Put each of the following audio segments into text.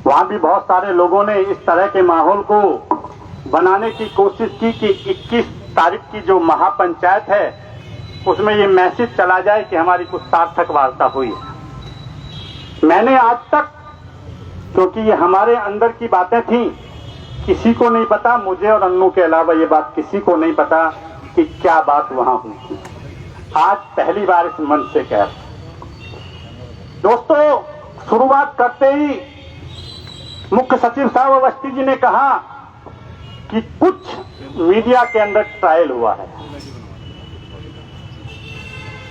वहां भी बहुत सारे लोगों ने इस तरह के माहौल को बनाने की कोशिश की कि 21 तारीख की जो महापंचायत है उसमें ये मैसेज चला जाए कि हमारी कुछ सार्थक वार्ता हुई है। मैंने आज तक, क्योंकि ये हमारे अंदर की बातें थी, किसी को नहीं पता, मुझे और अन्नू के अलावा ये बात किसी को नहीं पता कि क्या बात वहां हुई थी। आज पहली बार इस मंच से कह, दोस्तों, शुरुआत करते ही मुख्य सचिव साहब अवस्थी जी ने कहा कि कुछ मीडिया के अंदर ट्रायल हुआ है।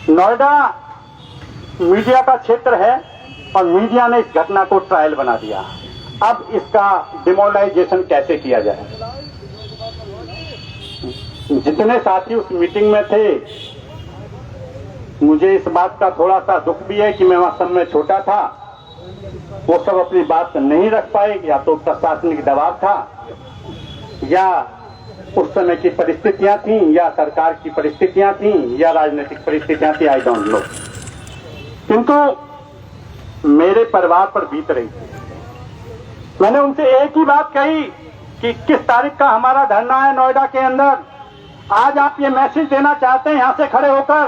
नोएडा मीडिया का क्षेत्र है और मीडिया ने इस घटना को ट्रायल बना दिया। अब इसका डिमोरलाइजेशन कैसे किया जाए? जितने साथी उस मीटिंग में थे, मुझे इस बात का थोड़ा सा दुख भी है कि मैं वहां सब में छोटा था, वो सब अपनी बात नहीं रख पाए, या तो प्रशासनिक दबाव था, या उस समय की परिस्थितियां थी, या सरकार की परिस्थितियां थी, या राजनीतिक परिस्थितियां थी, आई डोंट नो। किंतु मेरे परिवार पर बीत रही थी। मैंने उनसे एक ही बात कही कि 21 तारीख का हमारा धरना है नोएडा के अंदर। आज आप ये मैसेज देना चाहते हैं यहां से खड़े होकर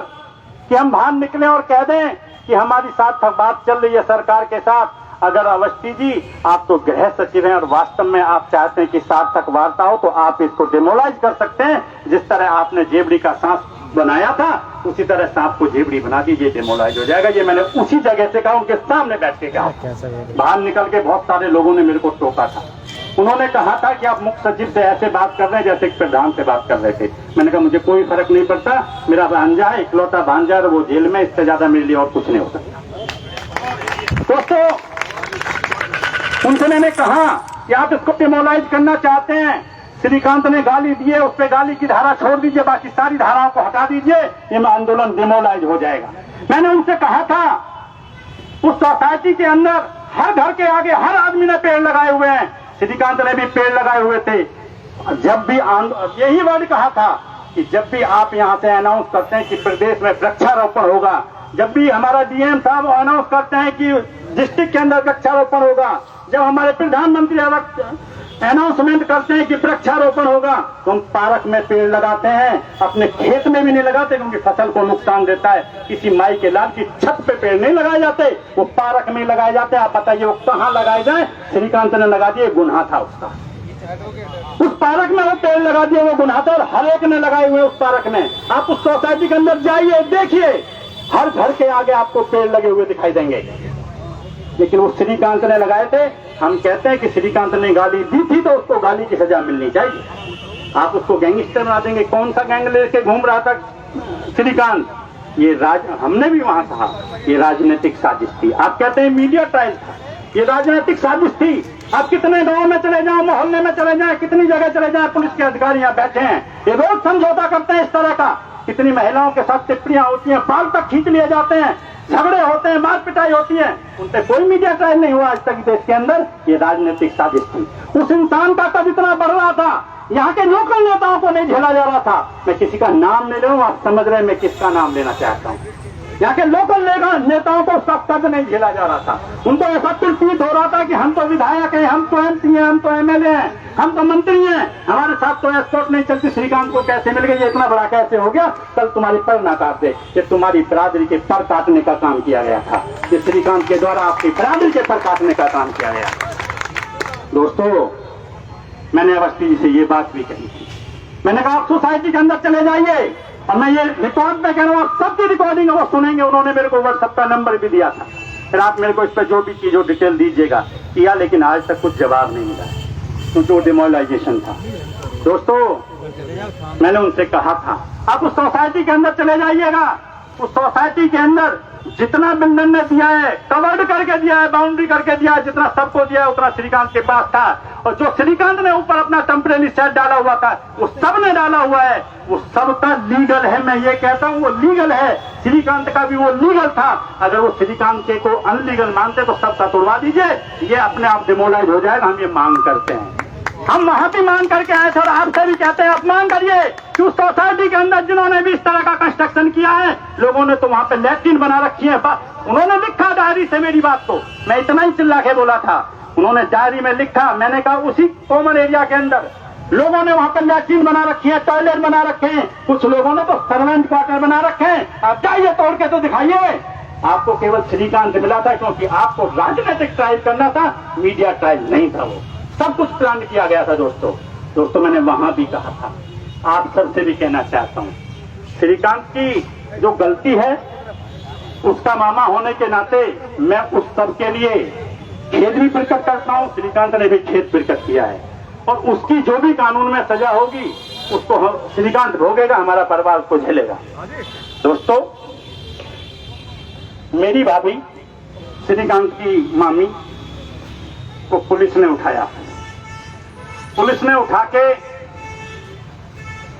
कि हम बाहर निकले और कह दें कि हमारी सार्थक बात चल रही है सरकार के साथ। अगर अवस्थी जी, आप तो गृह सचिव हैं और वास्तव में आप चाहते हैं कि सार्थक वार्ता हो, तो आप इसको डिमोलाइज कर सकते हैं। जिस तरह आपने जेबड़ी का सांस बनाया था, उसी तरह सांप को जेबड़ी बना दीजिए, डिमोलाइज हो जाएगा। ये मैंने उसी जगह से कहा, उनके सामने बैठ के कहा। बाहर निकल के बहुत सारे लोगों ने मेरे को टोका था। उन्होंने कहा था कि आप मुख्य सचिव से ऐसे बात कर रहे हैं जैसे प्रधान से बात कर रहे थे। मैंने कहा मुझे कोई फर्क नहीं पड़ता, मेरा भांजा है, इकलौता भांजा है, वो जेल में, इससे ज्यादा मेरे लिए और कुछ नहीं हो सकता। दोस्तों, उनसे मैंने कहा कि आप इसको डिमोलाइज करना चाहते हैं, श्रीकांत ने गाली दी है, उस पर गाली की धारा छोड़ दीजिए, बाकी सारी धाराओं को हटा दीजिए, ये आंदोलन डिमोलाइज हो जाएगा। मैंने उनसे कहा था, उस सोसाइटी के अंदर हर घर के आगे हर आदमी ने पेड़ लगाए हुए हैं, श्रीकांत ने भी पेड़ लगाए हुए थे। जब भी यही वर्ड कहा था कि जब भी आप यहां से अनाउंस करते हैं कि प्रदेश में वृक्षारोपण होगा, जब भी हमारा डीएम साहब अनाउंस करते हैं कि डिस्ट्रिक्ट के अंदर वृक्षारोपण होगा, जब हमारे प्रधानमंत्री अनाउंसमेंट करते हैं कि वृक्षारोपण होगा, तो हम पार्क में पेड़ लगाते हैं, अपने खेत में भी नहीं लगाते क्योंकि फसल को नुकसान देता है। किसी माई के लाल की छत पे पेड़ नहीं लगाए जाते, वो पार्क में लगाए जाते हैं। आप बताइए वो कहाँ लगाए जाए? श्रीकांत ने लगा दिए, गुनाह था उसका। उस पार्क में वो पेड़ लगा दिए, वो गुनाह था, और हर एक ने लगाए हुए उस पार्क में। आप उस सोसाइटी के अंदर जाइए, देखिए, हर घर के आगे आपको पेड़ लगे हुए दिखाई देंगे, लेकिन वो श्रीकांत ने लगाए थे। हम कहते हैं कि श्रीकांत ने गाली दी थी तो उसको गाली की सजा मिलनी चाहिए। आप उसको गैंगस्टर बना देंगे। कौन सा गैंग लेके घूम रहा था श्रीकांत? ये हमने भी वहां कहा ये राजनीतिक साजिश थी। आप कहते हैं मीडिया ट्रायल था, ये राजनीतिक साजिश थी। आप कितने गांव में चले जाओ, मोहल्ले में चले जाए, कितनी जगह चले जाए, पुलिस के अधिकारी यहाँ बैठे हैं, ये रोज समझौता करते हैं इस तरह का। कितनी महिलाओं के साथ टिप्पणियां होती हैं, बाल तक खींच लिए जाते हैं, झगड़े होते हैं, मार पिटाई होती है, उन पे कोई मीडिया ट्रायल नहीं हुआ आज तक देश के अंदर। ये राजनीतिक साजिश थी। उस इंसान का कद इतना बढ़ रहा था, यहाँ के लोकल नेताओं को नहीं झेला जा रहा था। मैं किसी का नाम नहीं ले रहा हूं, आप समझ रहे हैं मैं किसका नाम लेना चाहता हूँ। यहाँ के लोकल नेताओं को उसका कद नहीं झेला जा रहा था। उनको ऐसा प्रतीत हो रहा था कि हम तो विधायक हैं, हम तो एमपी हैं, हम तो एमएलए हैं, हम तो मंत्री हैं, हमारे साथ तो एस्कॉर्ट नहीं चलती। श्रीकांत को कैसे मिल गई? ये इतना बड़ा कैसे हो गया? कल तुम्हारी पर ना काट दे। ये तुम्हारी बिरादरी के पर काटने का काम किया गया था। ये श्रीकांत के द्वारा आपकी बिरादरी के पर काटने का काम किया गया। दोस्तों, मैंने अवस्थी जी से ये बात भी कही थी। मैंने कहा आप सोसाइटी के अंदर चले जाइए, और मैं ये रिकॉर्ड में कह रहा हूँ, सबकी रिकॉर्डिंग वो सुनेंगे। उन्होंने मेरे को व्हाट्सएप का नंबर भी दिया था, फिर आप मेरे को इस पर जो भी चीज हो डिटेल दीजिएगा किया, लेकिन आज तक कुछ जवाब नहीं मिला क्योंकि वो डिमोरलाइजेशन था। दोस्तों, मैंने उनसे कहा था आप उस सोसाइटी के अंदर चले जाइएगा। उस सोसाइटी के अंदर जितना बिल्डर ने दिया है, कवर्ड करके दिया है, बाउंड्री करके दिया है, जितना सबको दिया है उतना श्रीकांत के पास था। और जो श्रीकांत ने ऊपर अपना टेम्परेरी सेट डाला हुआ था, वो सब ने डाला हुआ है, वो सबका लीगल है। मैं ये कहता हूँ वो लीगल है। श्रीकांत का भी वो लीगल था। अगर वो श्रीकांत के को अनलीगल मानते तो सबका तोड़वा दीजिए, ये अपने आप डिमोलाइज हो जाएगा। हम ये मांग करते हैं, हम वहां भी मांग करके आए थे और आपसे भी कहते हैं आप मांग करिए कि उस सोसाइटी के अंदर जिन्होंने भी इस तरह का कंस्ट्रक्शन किया है, लोगों ने तो वहां पे लैट्रिन बना रखी है। उन्होंने लिखा डायरी से मेरी बात को, मैं इतना ही चिल्ला के बोला था। उन्होंने डायरी में लिखा, मैंने कहा उसी कॉमन एरिया के अंदर लोगों ने वहां पर लैट्रिन बना रखी है, टॉयलेट बना रखे हैं, कुछ लोगों ने तो सर्वेंट क्वार्टर बना रखे हैं। आप जाइए तोड़ के तो दिखाइए। आपको केवल श्रीकांत मिला था क्योंकि आपको राजनीतिक ट्रायल करना था, मीडिया ट्रायल नहीं था। वो सब कुछ प्लान किया गया था। दोस्तों मैंने वहां भी कहा था, आप सबसे भी कहना चाहता हूं, श्रीकांत की जो गलती है उसका मामा होने के नाते मैं उस सब के लिए खेद भी प्रकट करता हूं। श्रीकांत ने भी खेद प्रकट किया है और उसकी जो भी कानून में सजा होगी उसको श्रीकांत भोगेगा, हमारा परिवार उसको झेलेगा। दोस्तों, मेरी भाभी श्रीकांत की मामी को पुलिस ने उठाया। पुलिस ने उठा के,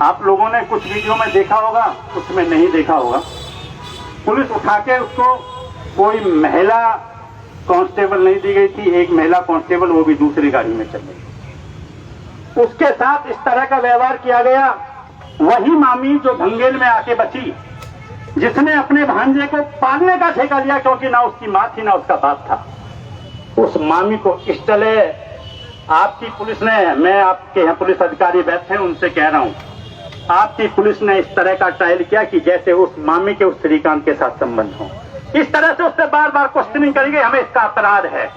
आप लोगों ने कुछ वीडियो में देखा होगा, कुछ में नहीं देखा होगा, पुलिस उठा के उसको, कोई महिला कांस्टेबल नहीं दी गई थी, एक महिला कांस्टेबल, वो भी दूसरी गाड़ी में चल गई। उसके साथ इस तरह का व्यवहार किया गया। वही मामी जो भंगेल में आके बची, जिसने अपने भांजे को पालने का ठेका लिया, क्योंकि ना उसकी मां थी ना उसका बाप था, उस मामी को इस तरह आपकी पुलिस ने, मैं आपके यहाँ पुलिस अधिकारी बैठे हैं उनसे कह रहा हूं, आपकी पुलिस ने इस तरह का ट्रायल किया कि जैसे उस मामी के उस श्रीकांत के साथ संबंध हो। इस तरह से उससे बार बार क्वेश्चनिंग करेंगे, हमें इसका अपराध है,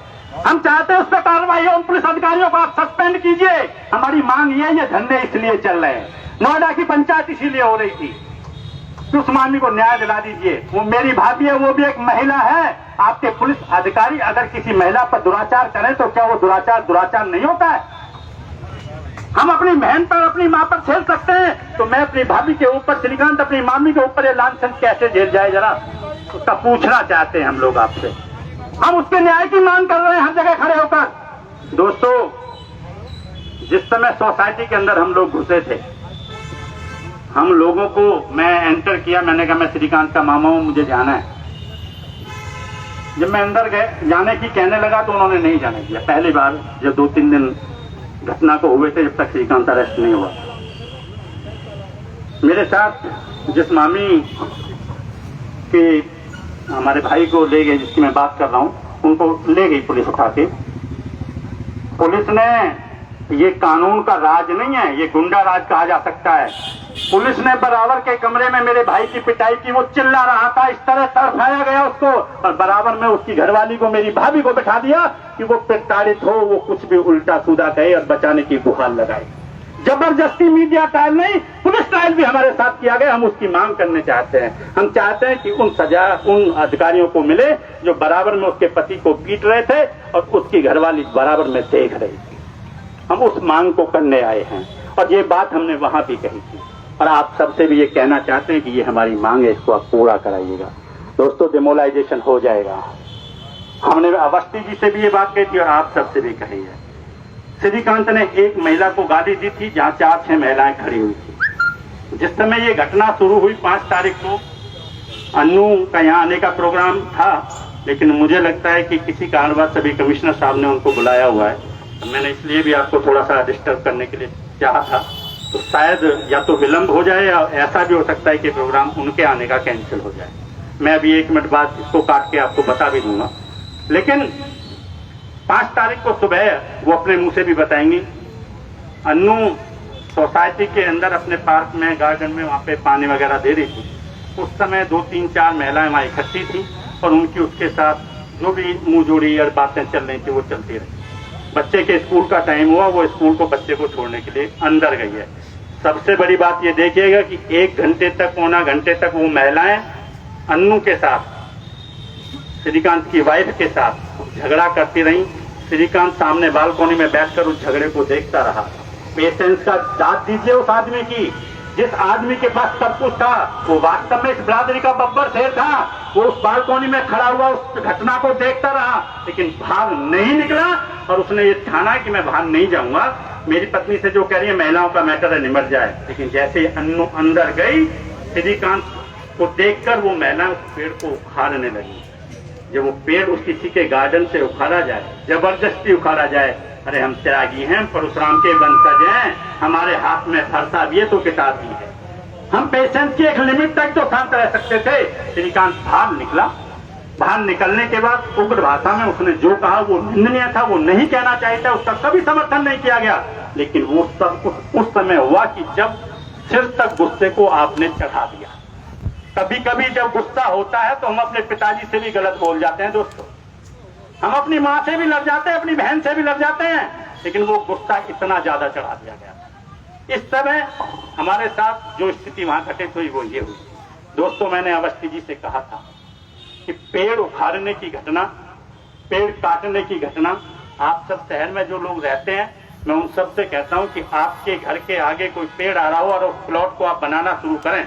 हम चाहते हैं उस पर कार्रवाई हो। उन पुलिस अधिकारियों को आप सस्पेंड कीजिए। हमारी मांग ये धरने इसलिए चल रहे हैं, नोएडा की पंचायत इसीलिए हो रही थी, उस मामी को न्याय दिला दीजिए। वो मेरी भाभी है, वो भी एक महिला है। आपके पुलिस अधिकारी अगर किसी महिला पर दुराचार करें तो क्या वो दुराचार नहीं होता है? हम अपनी बहन पर, अपनी मां पर झेल सकते हैं, तो मैं अपनी भाभी के ऊपर, श्रीकांत अपनी मामी के ऊपर ये लांछन कैसे झेल जाए, जरा उसका पूछना चाहते हैं हम लोग आपसे। हम उसके न्याय की मांग कर रहे हैं हर जगह खड़े होकर। दोस्तों, जिस समय सोसाइटी के अंदर हम लोग घुसे थे, हम लोगों को, मैं एंटर किया, मैंने कहा मैं श्रीकांत का मामा हूं, मुझे जाना है। जब मैं अंदर जाने की कहने लगा तो उन्होंने नहीं जाने दिया। पहली बार जब 2-3 दिन घटना को हुए थे, जब तक श्रीकांत अरेस्ट नहीं हुआ। मेरे साथ जिस मामी के हमारे भाई को ले गए, जिसकी मैं बात कर रहा हूं, उनको ले गई पुलिस उठा के। पुलिस ने, ये कानून का राज नहीं है, ये गुंडा राज कहा जा सकता है। पुलिस ने बराबर के कमरे में मेरे भाई की पिटाई की, वो चिल्ला रहा था, इस तरह तड़पाया गया उसको, और बराबर में उसकी घरवाली को, मेरी भाभी को बैठा दिया कि वो प्रताड़ित हो, वो कुछ भी उल्टा सीधा कहे और बचाने की गुहार लगाए। जबरदस्ती मीडिया ट्रायल नहीं, पुलिस ट्रायल भी हमारे साथ किया गया। हम उसकी मांग करने चाहते हैं। हम चाहते हैं कि उन सजा उन अधिकारियों को मिले जो बराबर में उसके पति को पीट रहे थे और उसकी घरवाली बराबर में देख रही थी। हम उस मांग को करने आए हैं और ये बात हमने वहां भी कही थी, और आप सबसे भी ये कहना चाहते हैं कि ये हमारी मांग है, इसको आप पूरा कराइएगा। दोस्तों, डिमोलाइजेशन हो जाएगा। हमने अवस्थी जी से भी ये बात कही थी और आप सबसे भी कही है। श्रीकांत ने एक महिला को गाली दी थी जहां 4-6 महिलाएं खड़ी हुई थी। जिस समय ये घटना शुरू हुई 5 तारीख को, अन्नू का यहाँ आने का प्रोग्राम था, लेकिन मुझे लगता है कि किसी कारणवश सभी कमिश्नर साहब ने उनको बुलाया हुआ है। मैंने इसलिए भी आपको थोड़ा सा डिस्टर्ब करने के लिए चाहा था, तो शायद या तो विलंब हो जाए या ऐसा भी हो सकता है कि प्रोग्राम उनके आने का कैंसिल हो जाए। मैं अभी 1 मिनट बाद इसको काट के आपको बता भी दूंगा। लेकिन 5 तारीख को सुबह वो अपने मुंह से भी बताएंगी, अन्नू सोसाइटी के अंदर अपने पार्क में, गार्डन में, वहां पे पानी वगैरह दे रही थी। उस समय 2-3-4 महिलाएं वहां इकट्ठी थी और उनकी उसके साथ जो भी मुंह जोड़ी और बातें चल रही थी वो चलती रही। बच्चे के स्कूल का टाइम हुआ, वो स्कूल को बच्चे को छोड़ने के लिए अंदर गई है। सबसे बड़ी बात ये देखिएगा कि 1 घंटे तक, पौना घंटे तक वो महिलाएं अन्नू के साथ, श्रीकांत की वाइफ के साथ झगड़ा करती रही। श्रीकांत सामने बालकोनी में बैठकर उस झगड़े को देखता रहा। पेशेंस का दाद दीजिए उस आदमी की, जिस आदमी के पास सब कुछ था, वो वास्तव में इस बिरादरी का बब्बर शेर था। वो उस बालकोनी में खड़ा हुआ उस घटना को देखता रहा, लेकिन बाहर नहीं निकला और उसने ये ठाना कि मैं बाहर नहीं जाऊंगा। मेरी पत्नी से जो कह रही है महिलाओं का मैटर है, निमट जाए। लेकिन जैसे ही अन्नू अंदर गई, श्रीकांत को देखकर वो महिला उस पेड़ को उखाड़ने लगी। जब वो पेड़ उस किसी के गार्डन से उखाड़ा जाए, जबरदस्ती उखाड़ा जाए, अरे हम त्यागी हैं, परशुराम के वंशज हैं, हमारे हाथ में फरसा भी है तो किताब भी है। हम पेशेंस की एक लिमिट तक तो शांत रह सकते थे। श्रीकांत बाहर निकला, बाहर निकलने के बाद उग्र भाषा में उसने जो कहा वो निंदनीय था, वो नहीं कहना चाहिए था, उसका कभी समर्थन नहीं किया गया। लेकिन वो सब उस समय हुआ कि जब सिर तक गुस्से को आपने चढ़ा दिया। कभी कभी जब गुस्सा होता है तो हम अपने पिताजी से भी गलत बोल जाते हैं दोस्तों, हम अपनी माँ से भी लड़ जाते हैं, अपनी बहन से भी लड़ जाते हैं, लेकिन वो गुस्सा इतना ज्यादा चढ़ा दिया गया। इस समय हमारे साथ जो स्थिति वहां घटित हुई वो ये हुई। दोस्तों, मैंने अवस्थी जी से कहा था कि पेड़ उखाड़ने की घटना, पेड़ काटने की घटना, आप सब शहर में जो लोग रहते हैं, मैं उन सब से कहता हूं कि आपके घर के आगे कोई पेड़ आ रहा हो और उस प्लॉट को आप बनाना शुरू करें।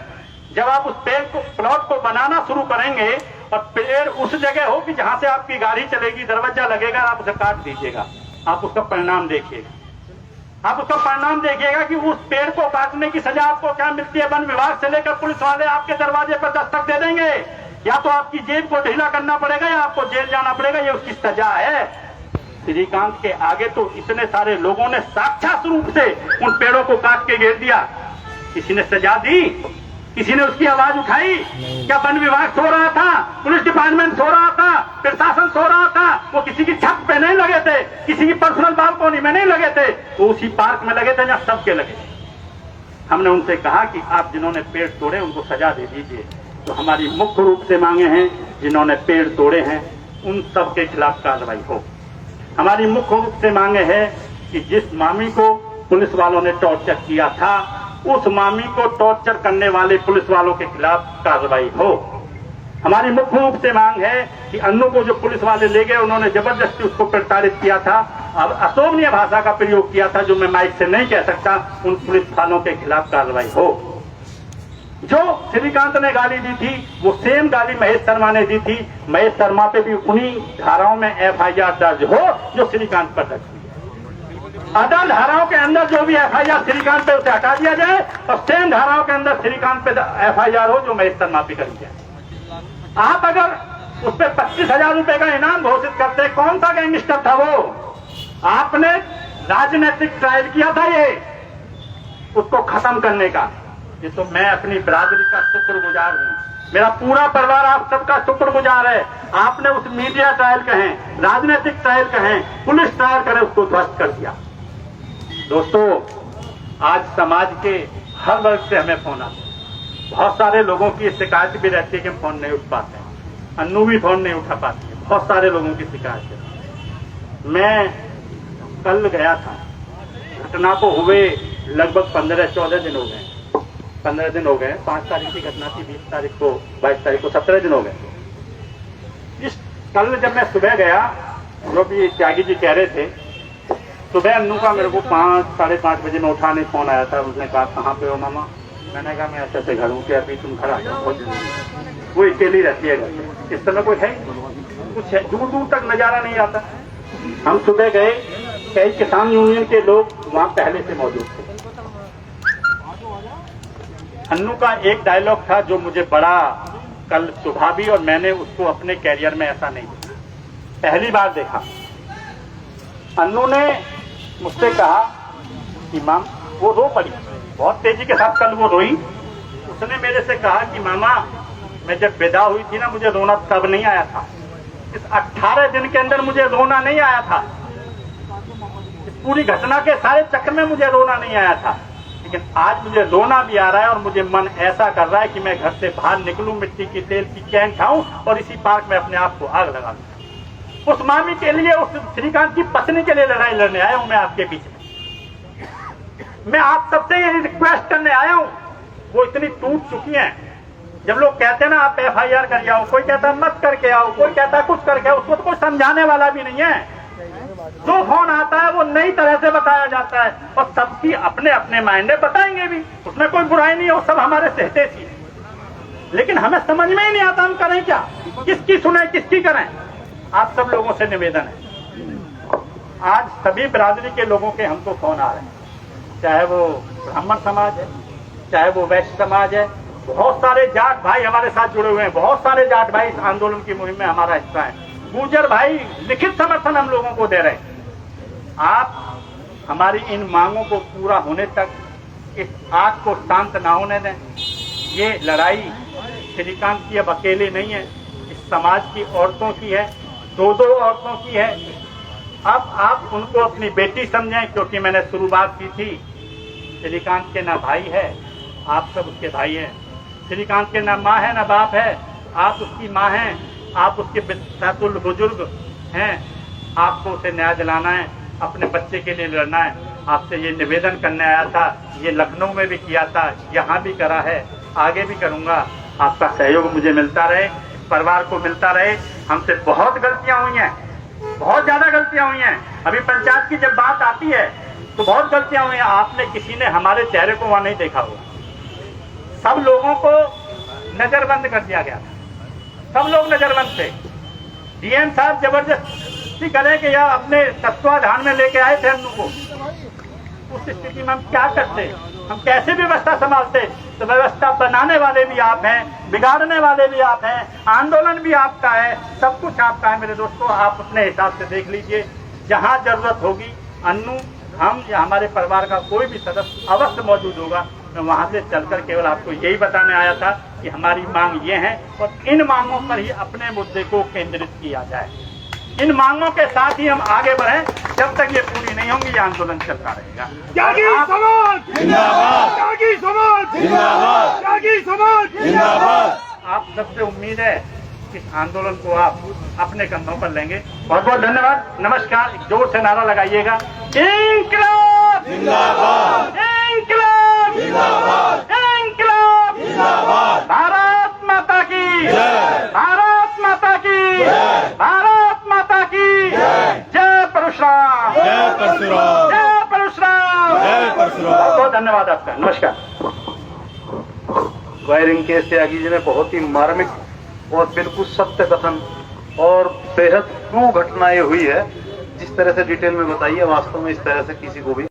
जब आप उस पेड़ को, प्लॉट को बनाना शुरू करेंगे और पेड़ उस जगह हो कि जहां से आपकी गाड़ी चलेगी, दरवाजा लगेगा, आप उसे काट दीजिएगा, आप उसका परिणाम देखिएगा। आप उसका परिणाम देखिएगा कि उस पेड़ को काटने की सजा आपको क्या मिलती है। वन विभाग से लेकर पुलिस वाले आपके दरवाजे पर दस्तक दे देंगे, या तो आपकी जेब को ढीला करना पड़ेगा या आपको जेल जाना पड़ेगा, ये उसकी सजा है। श्रीकांत के आगे तो इतने सारे लोगों ने साक्षात रूप से उन पेड़ों को काट के घेर दिया। किसी ने सजा दी? किसी ने उसकी आवाज उठाई? क्या वन विभाग सो रहा था? पुलिस डिपार्टमेंट सो रहा था? प्रशासन सो रहा था? वो किसी की छत पे नहीं लगे थे, किसी की पर्सनल बालकोनी में नहीं लगे थे, वो उसी पार्क में लगे थे जहां सबके लगे। हमने उनसे कहा कि आप जिन्होंने पेड़ तोड़े उनको सजा दे दीजिए। तो हमारी मुख्य रूप से मांगे हैं, जिन्होंने पेड़ तोड़े हैं उन सब के खिलाफ कार्रवाई हो। हमारी मुख्य रूप से मांगे है कि जिस मामी को पुलिस वालों ने टॉर्चर किया था, उस मामी को टॉर्चर करने वाले पुलिस वालों के खिलाफ कार्रवाई हो। हमारी मुख्य रूप से मांग है कि अन्नू को जो पुलिस वाले ले गए, उन्होंने जबरदस्ती उसको प्रताड़ित किया था, अब अशोभनीय भाषा का प्रयोग किया था जो मैं माइक से नहीं कह सकता, उन पुलिस वालों के खिलाफ कार्रवाई हो। जो श्रीकांत ने गाली दी थी वो सेम गाली महेश शर्मा ने दी थी। महेश शर्मा पे भी उन्हीं धाराओं में FIR दर्ज हो जो श्रीकांत पर दर्ज हुई। अदर धाराओं के अंदर जो भी FIR श्रीकांत पे उसे हटा दिया जाए और सेम धाराओं के अंदर श्रीकांत पे FIR हो जो महेश शर्मा पे करी जाए। आप अगर उस पर 25,000 रुपए का इनाम घोषित करते, कौन सा गैंगस्टर था वो? आपने राजनीतिक ट्रायल किया था ये उसको खत्म करने का। ये तो मैं अपनी बिरादरी का शुक्रगुजार हूँ, मेरा पूरा परिवार आप सबका शुक्रगुजार है। आपने उस मीडिया ट्रायल कहें, राजनीतिक ट्रायल कहें, पुलिस ट्रायल करें, उसको ध्वस्त कर दिया। दोस्तों, आज समाज के हर वर्ग से हमें फोन आता है। बहुत सारे लोगों की शिकायत भी रहती है कि हम फोन नहीं उठा पाते हैं, अन्नू भी फोन नहीं उठा पाती है, बहुत सारे लोगों की शिकायत है। मैं कल गया था, घटना को हुए लगभग 15-14 दिन हो गए, 15 दिन हो गए। 5 तारीख की घटना थी, 20 तारीख को, 22 तारीख को, 17 दिन हो गए। कल जब मैं सुबह गया, जो भी त्यागी जी कह रहे थे, सुबह अन्नू का मेरे को 5-5:30 बजे में उठाने फोन आया था। उसने कहा कहाँ पे हो मामा? मैंने कहा मैं ऐसे घर हूँ। क्या अभी तुम घर आ जाओ? वो अकेली रहती है घर में, इस समय कोई है कुछ है, दूर दूर तक नजारा नहीं आता। हम सुबह गए, कई किसान यूनियन के लोग वहां पहले से मौजूद थे। अन्नू का एक डायलॉग था जो मुझे बड़ा कल सुबह भी, और मैंने उसको अपने कैरियर में ऐसा नहीं देखा, पहली बार देखा। अन्नू ने मुझसे कहा कि माम, वो रो पड़ी बहुत तेजी के साथ, कल वो रोई। उसने मेरे से कहा कि मामा, मैं जब विदा हुई थी ना, मुझे रोना तब नहीं आया था, इस 18 दिन के अंदर मुझे रोना नहीं आया था, इस पूरी घटना के सारे चक्र में मुझे रोना नहीं आया था, लेकिन आज मुझे रोना भी आ रहा है और मुझे मन ऐसा कर रहा है कि मैं घर से बाहर निकलूं, मिट्टी की तेल की कैन खाऊं और इसी पार्क में अपने आप को आग लगा लूं। उस मामी के लिए, उस श्रीकांत की पत्नी के लिए लड़ाई लड़ने आया हूं मैं आपके बीच में। मैं आप सबसे ये रिक्वेस्ट करने आया हूं, वो इतनी टूट चुकी हैं। जब लोग कहते हैं ना आप FIR कर आओ, कोई कहता मत करके आओ, कोई कहता कुछ करके आओ, उसको तो कोई समझाने वाला भी नहीं है। जो फोन आता है वो नई तरह से बताया जाता है और सबकी अपने अपने मायने बताएंगे भी, उसमें कोई बुराई नहीं है, वो सब हमारे सहते थी। लेकिन हमें समझ में ही नहीं आता हम करें क्या, किसकी सुने, किसकी करें। आप सब लोगों से निवेदन है, आज सभी बिरादरी के लोगों के हमको फोन आ रहे हैं, चाहे वो ब्राह्मण समाज है, चाहे वो वैश्य समाज है, बहुत सारे जाट भाई हमारे साथ जुड़े हुए हैं, बहुत सारे जाट भाई इस आंदोलन की मुहिम में हमारा हिस्सा है। गुर्जर भाई लिखित समर्थन हम लोगों को दे रहे हैं। आप हमारी इन मांगों को पूरा होने तक इस आग को शांत ना होने दें। ये लड़ाई श्रीकांत की अब अकेले नहीं है, इस समाज की औरतों की है, दो दो औरतों की है। अब आप उनको अपनी बेटी समझें, क्योंकि मैंने शुरुआत की थी, श्रीकांत के ना भाई है, आप सब उसके भाई हैं। श्रीकांत के ना माँ है ना बाप है, आप उसकी माँ हैं, आप उसके बैतुल बुजुर्ग हैं। आपको उसे न्याय दिलाना है, अपने बच्चे के लिए लड़ना है। आपसे ये निवेदन करने आया था, ये लखनऊ में भी किया था, यहाँ भी करा है, आगे भी करूँगा। आपका सहयोग मुझे मिलता रहे, परिवार को मिलता रहे। हमसे बहुत गलतियां हुई हैं, बहुत ज्यादा गलतियां हुई हैं। अभी पंचायत की जब बात आती है तो बहुत गलतियां हुई हैं। आपने किसी ने हमारे चेहरे को वहां नहीं देखा होगा। सब लोगों को नजरबंद कर दिया गया था, सब लोग नजरबंद थे। डीएम साहब जबरदस्ती करें कि यह अपने तत्वाधान में लेके आए थे हम को। उस स्थिति में हम क्या करते, हम कैसे व्यवस्था संभालते? तो व्यवस्था बनाने वाले भी आप हैं, बिगाड़ने वाले भी आप हैं, आंदोलन भी आपका है, सब कुछ आपका है। मेरे दोस्तों, आप अपने हिसाब से देख लीजिए। जहां जरूरत होगी, अन्नू, हम या हमारे परिवार का कोई भी सदस्य अवश्य मौजूद होगा। मैं वहां से चलकर केवल आपको यही बताने आया था कि हमारी मांग ये है और इन मांगों पर ही अपने मुद्दे को केंद्रित किया जाए। इन मांगों के साथ ही हम आगे बढ़े। जब तक ये पूरी नहीं होंगी, ये आंदोलन चलता रहेगा। त्यागी समाज जिंदाबाद, त्यागी समाज जिंदाबाद, त्यागी समाज जिंदाबाद। आप सबसे उम्मीद है कि इस आंदोलन को आप अपने कंधों पर लेंगे। बहुत बहुत धन्यवाद, नमस्कार। एक जोर से नारा लगाइएगा, इंकलाब जिंदाबाद, इंकलाब जिंदाबाद, इंकलाब जिंदाबाद। भारत माता की जय, भारत माता की जय, भारत माता की जय। जय परशुराम, जय परशुराम, जय परशुराम, जय परशुराम। बहुत बहुत धन्यवाद आपका, नमस्कार। वायरिंग केस त्यागी जी ने बहुत ही मार्मिक और बिल्कुल सत्य कथन और बेहद ट्रू घटना ये हुई है। जिस तरह से डिटेल में बताई है, वास्तव में इस तरह से किसी को भी